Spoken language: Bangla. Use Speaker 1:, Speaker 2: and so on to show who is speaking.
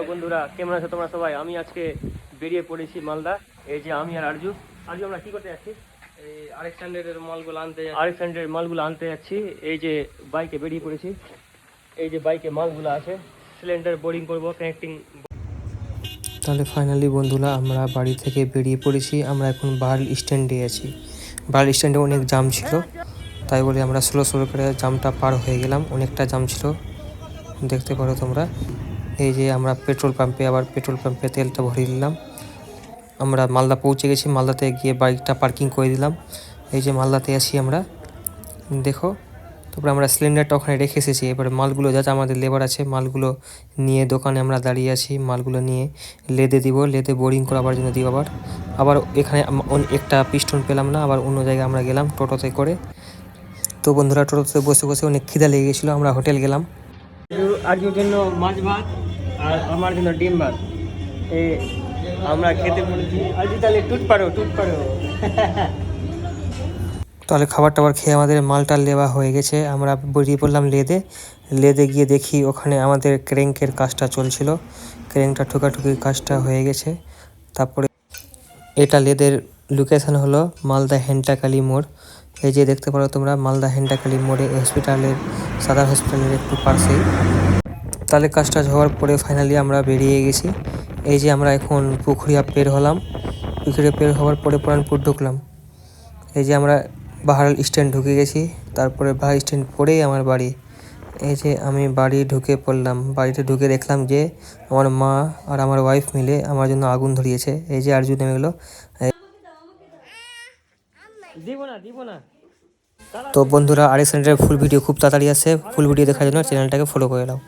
Speaker 1: হ্যালো বন্ধুরা, কেমন আছো তোমরা সবাই? আমি আজকে বেরিয়ে পড়েছি মালদা। এই যে আমি আর আরজু আমরা কি করতে যাচ্ছি?
Speaker 2: এই আলেকজান্ডারের
Speaker 1: মালগুলো আনতে যাচ্ছি। এই যে বাইকে বেরিয়ে পড়েছি। এই যে বাইকে মালগুলো আছে, সিলিন্ডার বোর্ডিং করব, কানেক্টিং। তাহলে ফাইনালি বন্ধুরা আমরা বাড়ি থেকে বেরিয়ে পড়েছি। আমরা এখন বাল স্ট্যান্ডে আছি। বাল স্ট্যান্ডে অনেক জাম ছিল, তাই বলে আমরা স্লো করে জামটা পার হয়ে গেলাম। অনেকটা জাম ছিল, দেখতে পারো তোমরা। এই যে আমরা পেট্রোল পাম্পে তেলটা ভরে নিলাম। আমরা মালদা পৌঁছে গেছি। মালদাতে গিয়ে বাইকটা পার্কিং করে দিলাম। এই যে মালদাতে আসি আমরা, দেখো। তারপরে আমরা সিলিন্ডারটা ওখানে রেখে এসেছি। এবারে মালগুলো যা আমাদের লেবার আছে, মালগুলো নিয়ে দোকানে আমরা দাঁড়িয়ে আছি। মালগুলো নিয়ে লেদে দিব, লেদে বোরিং করাবার জন্য দিব। আবার এখানে একটা পিস্টন পেলাম না, আবার অন্য জায়গায় আমরা গেলাম টোটোতে করে। তো বন্ধুরা, টোটোতে বসে অনেক খিদা লেগে গেছিলো। আমরা হোটেল গেলাম। আজকের জন্য মাছ ভাত আর আমার জন্য ডিম ভাত। আমরা খেতে বলেছি। আজকে তাহলে টুট পারো তাহলে খাবার টাবার খেয়ে আমাদের মালটা লেওয়া হয়ে গেছে। আমরা বেরিয়ে পড়লাম লেদে গিয়ে দেখি ওখানে আমাদের ক্রেঙ্কের কাজটা চলছিল। ক্রেঙ্কটা ঠুকাঠুকির কাজটা হয়ে গেছে। তারপরে এটা লেদের লোকেশন হলো মালদা হেন্টাকালি মোড়। এই যে দেখতে পারো তোমরা, মালদা হেন্টাকালি মোড়ে সাদার হসপিটালের একটু পাশেই। তাহলে কাজটা হওয়ার পরে ফাইনালি আমরা বেরিয়ে গেছি। এই যে আমরা এখন পুকুরিয়া পের হলাম। পুকুরিয়া পের হওয়ার পরে পুরানপুর ঢুকলাম। এই যে আমরা বাহারাল স্ট্যান্ড ঢুকে গেছি। তারপরে বাহারাল স্ট্যান্ড পরেই আমার বাড়ি। এই যে আমি বাড়ি ঢুকে পড়লাম। বাড়িতে ঢুকে দেখলাম যে আমার মা আর আমার ওয়াইফ মিলে আমার জন্য আগুন ধরিয়েছে। এই যে আরজু নেমে গেলো। দিব না। তো বন্ধুরা, আরেকজনের ফুল ভিডিও খুব তাড়াতাড়ি আসে। ফুল ভিডিও দেখার জন্য চ্যানেলটাকে ফলো করে নাও।